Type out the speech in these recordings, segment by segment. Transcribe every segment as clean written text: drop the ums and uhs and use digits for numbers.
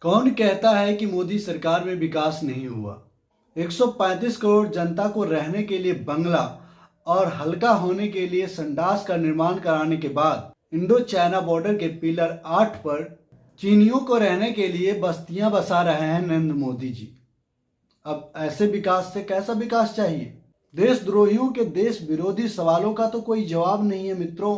कौन कहता है कि मोदी सरकार में विकास नहीं हुआ। 135 करोड़ जनता को रहने के लिए बंगला और हल्का होने के लिए संडास का निर्माण कराने के बाद इंडो चाइना बॉर्डर के पिलर 8 पर चीनियों को रहने के लिए बस्तियां बसा रहे हैं नरेंद्र मोदी जी। अब ऐसे विकास से कैसा विकास चाहिए? देशद्रोहियों के देश विरोधी सवालों का तो कोई जवाब नहीं है मित्रों।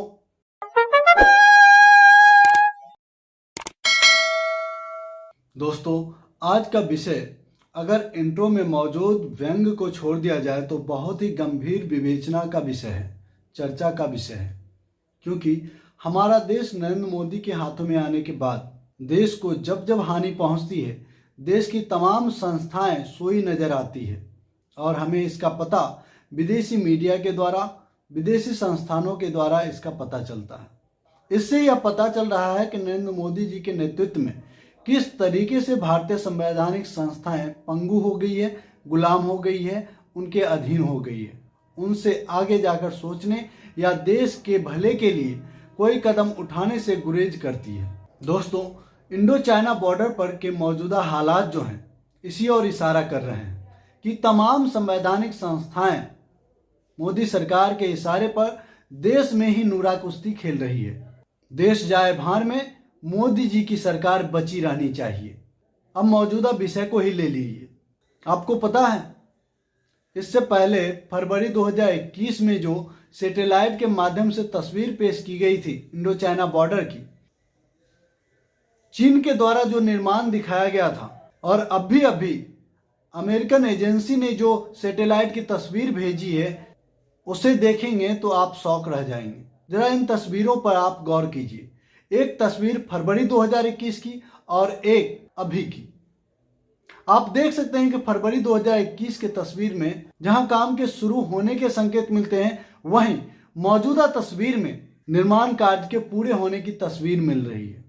दोस्तों, आज का विषय अगर इंट्रो में मौजूद व्यंग को छोड़ दिया जाए तो बहुत ही गंभीर विवेचना का विषय है, चर्चा का विषय है। क्योंकि हमारा देश नरेंद्र मोदी के हाथों में आने के बाद देश को जब जब हानि पहुंचती है, देश की तमाम संस्थाएं सोई नजर आती है और हमें इसका पता विदेशी मीडिया के द्वारा, विदेशी संस्थानों के द्वारा इसका पता चलता है। इससे यह पता चल रहा है कि नरेंद्र मोदी जी के नेतृत्व में किस तरीके से भारतीय संवैधानिक संस्थाएं पंगु हो गई है, गुलाम हो गई है, उनके अधीन हो गई है। उनसे आगे जाकर सोचने या देश के भले के लिए कोई कदम उठाने से गुरेज करती है। दोस्तों, इंडो चाइना बॉर्डर पर के मौजूदा हालात जो हैं इसी ओर इशारा कर रहे हैं कि तमाम संवैधानिक संस्थाएं मोदी सरकार के इशारे पर देश में ही नूरा कुश्ती खेल रही है। देश जाए भार में मोदी जी की सरकार बची रहनी चाहिए। अब मौजूदा विषय को ही ले लीजिए। आपको पता है, इससे पहले फरवरी 2021 में जो सैटेलाइट के माध्यम से तस्वीर पेश की गई थी इंडो चाइना बॉर्डर की, चीन के द्वारा जो निर्माण दिखाया गया था, और अभी अमेरिकन एजेंसी ने जो सैटेलाइट की तस्वीर भेजी है, उसे देखेंगे तो आप शौक रह जाएंगे। जरा इन तस्वीरों पर आप गौर कीजिए। एक तस्वीर फरवरी 2021 की और एक अभी की। आप देख सकते हैं कि फरवरी 2021 के तस्वीर में जहां काम के शुरू होने के संकेत मिलते हैं, वहीं मौजूदा तस्वीर में निर्माण कार्य के पूरे होने की तस्वीर मिल रही है।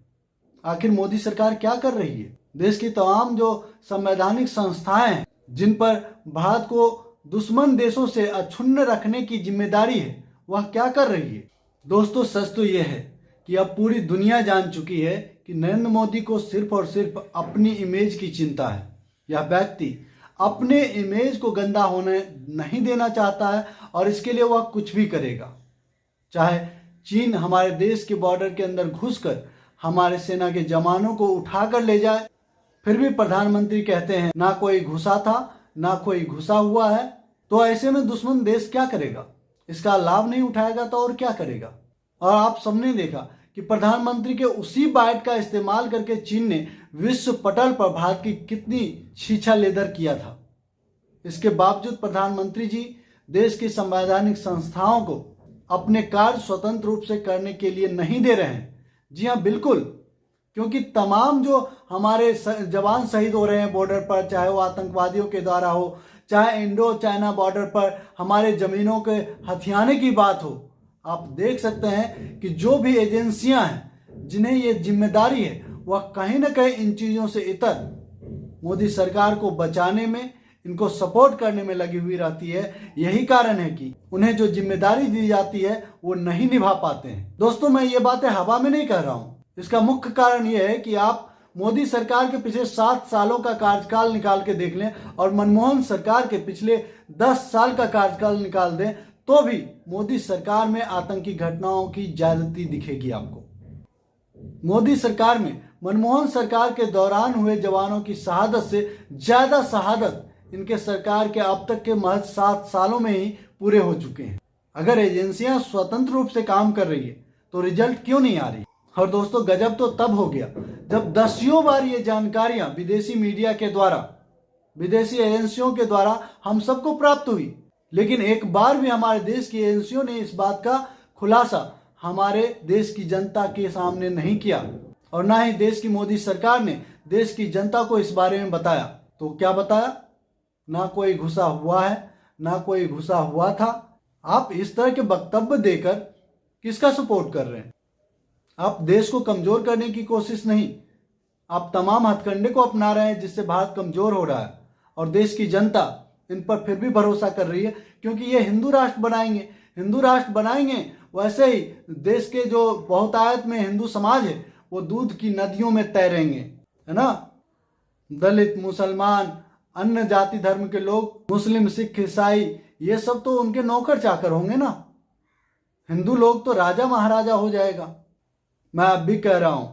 आखिर मोदी सरकार क्या कर रही है? देश की तमाम जो संवैधानिक संस्थाएं हैं, जिन पर भारत को दुश्मन देशों से अछून्न रखने की जिम्मेदारी है, वह क्या कर रही है? दोस्तों, सच तो यह है कि अब पूरी दुनिया जान चुकी है कि नरेंद्र मोदी को सिर्फ और सिर्फ अपनी इमेज की चिंता है। यह व्यक्ति अपने इमेज को गंदा होने नहीं देना चाहता है और इसके लिए वह कुछ भी करेगा। चाहे चीन हमारे देश के बॉर्डर के अंदर घुसकर हमारे सेना के जवानों को उठाकर ले जाए, फिर भी प्रधानमंत्री कहते हैं ना कोई घुसा था, ना कोई घुसा हुआ है। तो ऐसे में दुश्मन देश क्या करेगा? इसका लाभ नहीं उठाएगा तो और क्या करेगा? और आप सबने देखा कि प्रधानमंत्री के उसी बाइट का इस्तेमाल करके चीन ने विश्व पटल पर भारत की कितनी छीछा लेदर किया था। इसके बावजूद प्रधानमंत्री जी देश की संवैधानिक संस्थाओं को अपने कार्य स्वतंत्र रूप से करने के लिए नहीं दे रहे हैं। जी हाँ, बिल्कुल, क्योंकि तमाम जो हमारे जवान शहीद हो रहे हैं बॉर्डर पर, चाहे वो आतंकवादियों के द्वारा हो, चाहे इंडो चाइना बॉर्डर पर हमारे जमीनों के हथियाने की बात हो, आप देख सकते हैं कि जो भी एजेंसियां हैं जिन्हें ये जिम्मेदारी है, वह कहीं ना कहीं इन चीज़ों से इतर मोदी सरकार को बचाने में, इनको सपोर्ट करने में लगी हुई रहती है। यही कारण है कि उन्हें जो जिम्मेदारी दी जाती है वो नहीं निभा पाते हैं। दोस्तों, मैं ये बातें हवा में नहीं कह रहा हूँ। इसका मुख्य कारण यह है कि आप मोदी सरकार के पिछले 7 सालों का कार्यकाल निकाल के देख लें और मनमोहन सरकार के पिछले 10 साल का कार्यकाल निकाल दें, तो भी मोदी सरकार में आतंकी घटनाओं की ज्यादती दिखेगी आपको। मोदी सरकार में मनमोहन सरकार के दौरान हुए जवानों की शहादत से ज्यादा शहादत इनके सरकार के अब तक के महज 7 सालों में ही पूरे हो चुके हैं। अगर एजेंसियां स्वतंत्र रूप से काम कर रही है तो रिजल्ट क्यों नहीं आ रही? और दोस्तों, गजब तो तब हो गया जब दसियों बार ये जानकारियां विदेशी मीडिया के द्वारा, विदेशी एजेंसियों के द्वारा हम सबको प्राप्त हुई, लेकिन एक बार भी हमारे देश की एजेंसियों ने इस बात का खुलासा हमारे देश की जनता के सामने नहीं किया और ना ही देश की मोदी सरकार ने देश की जनता को इस बारे में बताया। तो क्या बताया? ना कोई घुसा हुआ है, ना कोई घुसा हुआ था। आप इस तरह के वक्तव्य देकर किसका सपोर्ट कर रहे हैं? आप देश को कमजोर करने की कोशिश नहीं, आप तमाम हथकंडे को अपना रहे हैं जिससे भारत कमजोर हो रहा है और देश की जनता इन पर फिर भी भरोसा कर रही है, क्योंकि ये हिंदू राष्ट्र बनाएंगे, हिंदू राष्ट्र बनाएंगे। वैसे ही देश के जो बहुतायत में हिंदू समाज है वो दूध की नदियों में तैरेंगे, है ना। दलित, मुसलमान, अन्य जाति धर्म के लोग, मुस्लिम, सिख, ईसाई, ये सब तो उनके नौकर चाकर होंगे ना। हिंदू लोग तो राजा महाराजा हो जाएगा। मैं अब भी कह रहा हूं,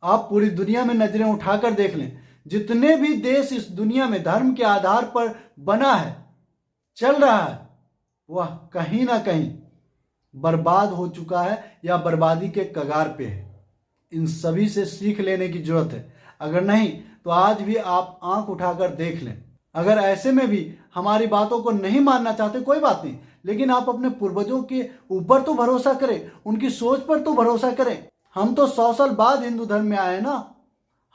आप पूरी दुनिया में नजरें उठाकर देख लें, जितने भी देश इस दुनिया में धर्म के आधार पर बना है, चल रहा है, वह कहीं ना कहीं बर्बाद हो चुका है या बर्बादी के कगार पे है। इन सभी से सीख लेने की जरूरत है। अगर नहीं तो आज भी आप आंख उठाकर देख लें। अगर ऐसे में भी हमारी बातों को नहीं मानना चाहते, कोई बात नहीं, लेकिन आप अपने पूर्वजों के ऊपर तो भरोसा करें, उनकी सोच पर तो भरोसा करें। हम तो 100 साल बाद हिंदू धर्म में आए ना।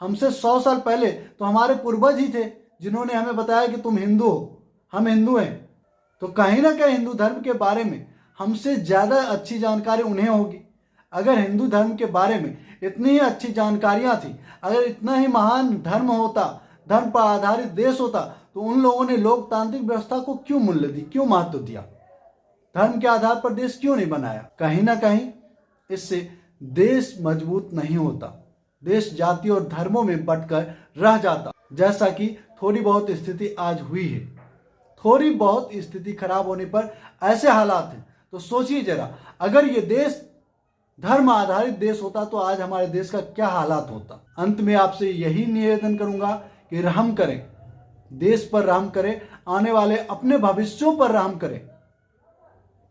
हमसे 100 साल पहले तो हमारे पूर्वज ही थे जिन्होंने हमें बताया कि तुम हिंदू हो, हम हिंदू हैं। तो कहीं ना कहीं हिंदू धर्म के बारे में हमसे ज़्यादा अच्छी जानकारी उन्हें होगी। अगर हिंदू धर्म के बारे में इतनी ही अच्छी जानकारियां थी, अगर इतना ही महान धर्म होता, धर्म पर आधारित देश होता, तो उन लोगों ने लोकतांत्रिक व्यवस्था को क्यों मूल्य दी, क्यों महत्व दिया, धर्म के आधार पर देश क्यों नहीं बनाया। कहीं ना कहीं इससे देश मजबूत नहीं होता, देश जाति और धर्मों में बंटकर रह जाता, जैसा कि थोड़ी बहुत स्थिति आज हुई है। थोड़ी बहुत स्थिति खराब होने पर ऐसे हालात हैं। तो सोचिए जरा, अगर ये देश धर्म आधारित देश होता तो आज हमारे देश का क्या हालात होता। अंत में आपसे यही निवेदन करूंगा कि रहम करें, देश पर रहम करें, आने वाले अपने भविष्यों पर रहम करें,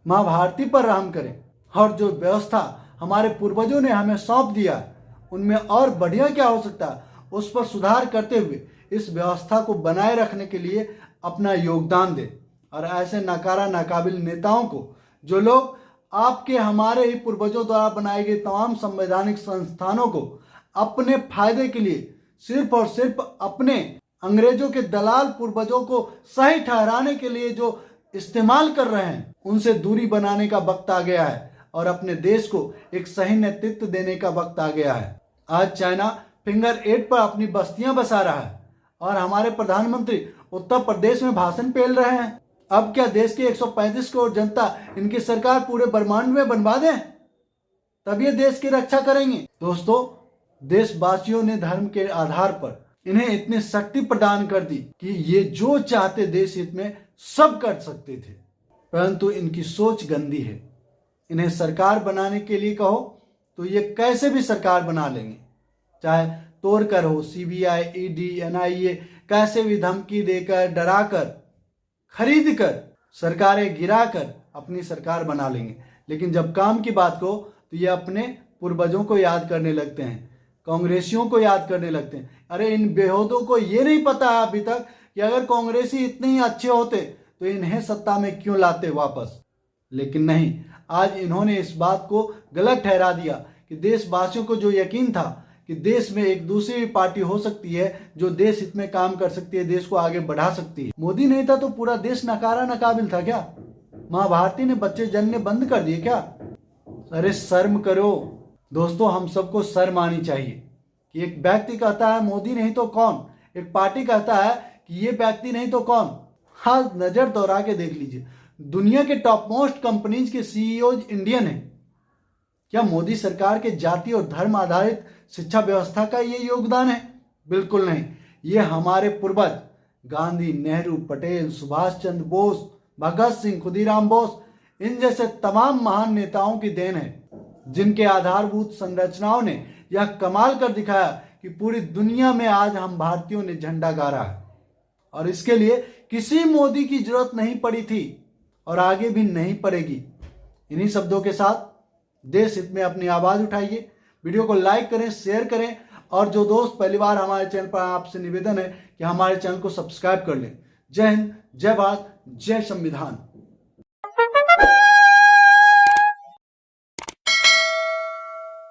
माँ भारती पर रहम करें, और जो व्यवस्था हमारे पूर्वजों ने हमें सौंप दिया उनमें और बढ़िया क्या हो सकता है, उस पर सुधार करते हुए इस व्यवस्था को बनाए रखने के लिए अपना योगदान दें। और ऐसे नकारा नाकाबिल नेताओं को, जो लोग आपके हमारे ही पूर्वजों द्वारा बनाए गए तमाम संवैधानिक संस्थानों को अपने फायदे के लिए सिर्फ और सिर्फ अपने अंग्रेजों के दलाल पूर्वजों को सही ठहराने के लिए जो इस्तेमाल कर रहे हैं, उनसे दूरी बनाने का वक्त आ गया है और अपने देश को एक सही नेतृत्व देने का वक्त आ गया है। आज चाइना फिंगर 8 पर अपनी बस्तियां बसा रहा है और हमारे प्रधानमंत्री उत्तर प्रदेश में भाषण पेल रहे हैं। अब क्या देश की 135 करोड़ जनता इनकी सरकार पूरे ब्रह्मांड में बनवा दें, तब ये देश की रक्षा करेंगे। दोस्तों, देशवासियों ने धर्म के आधार पर इन्हें इतनी शक्ति प्रदान कर दी कि ये जो चाहते देश हित में सब कर सकते थे, परंतु इनकी सोच गंदी है। इन्हें सरकार बनाने के लिए कहो तो ये कैसे भी सरकार बना लेंगे, चाहे तोड़ कर हो, CBI, ED, NIA, कैसे भी धमकी देकर, डराकर, खरीद कर, सरकारें गिराकर अपनी सरकार बना लेंगे। लेकिन जब काम की बात को तो ये अपने पूर्वजों को याद करने लगते हैं, कांग्रेसियों को याद करने लगते हैं। अरे इन बेहूदों को ये नहीं पता है अभी तक कि अगर कांग्रेसी इतने ही अच्छे होते तो इन्हें सत्ता में क्यों लाते वापस। लेकिन नहीं, आज इन्होंने इस बात को गलत ठहरा दिया कि देशवासियों को जो यकीन था कि देश में एक दूसरी भी पार्टी हो सकती है जो देश हित में काम कर सकती है, देश को आगे बढ़ा सकती है। मोदी नहीं था तो पूरा देश नकारा नकाबिल था क्या? माँ भारती ने बच्चे जन्मने बंद कर दिए क्या? अरे शर्म करो दोस्तों, हम सबको शर्म आनी चाहिए कि एक व्यक्ति कहता है मोदी नहीं तो कौन, एक पार्टी कहता है कि ये व्यक्ति नहीं तो कौन। हाँ, नजर दौड़ा के देख लीजिए, दुनिया के टॉप मोस्ट कंपनीज के CEO इंडियन है। क्या मोदी सरकार के जाति और धर्म आधारित शिक्षा व्यवस्था का ये योगदान है? बिल्कुल नहीं। ये हमारे पूर्वज गांधी, नेहरू, पटेल, सुभाष चंद्र बोस, भगत सिंह, खुदीराम बोस, इन जैसे तमाम महान नेताओं की देन है, जिनके आधारभूत संरचनाओं ने यह कमाल कर दिखाया कि पूरी दुनिया में आज हम भारतीयों ने झंडा गाड़ा है। और इसके लिए किसी मोदी की जरूरत नहीं पड़ी थी और आगे भी नहीं पड़ेगी। इन्हीं शब्दों के साथ देश हित में अपनी आवाज उठाइए, वीडियो को लाइक करें, शेयर करें, और जो दोस्त पहली बार हमारे चैनल पर, आपसे निवेदन है कि हमारे चैनल को सब्सक्राइब कर लें। जय हिंद, जय भारत, जय संविधान।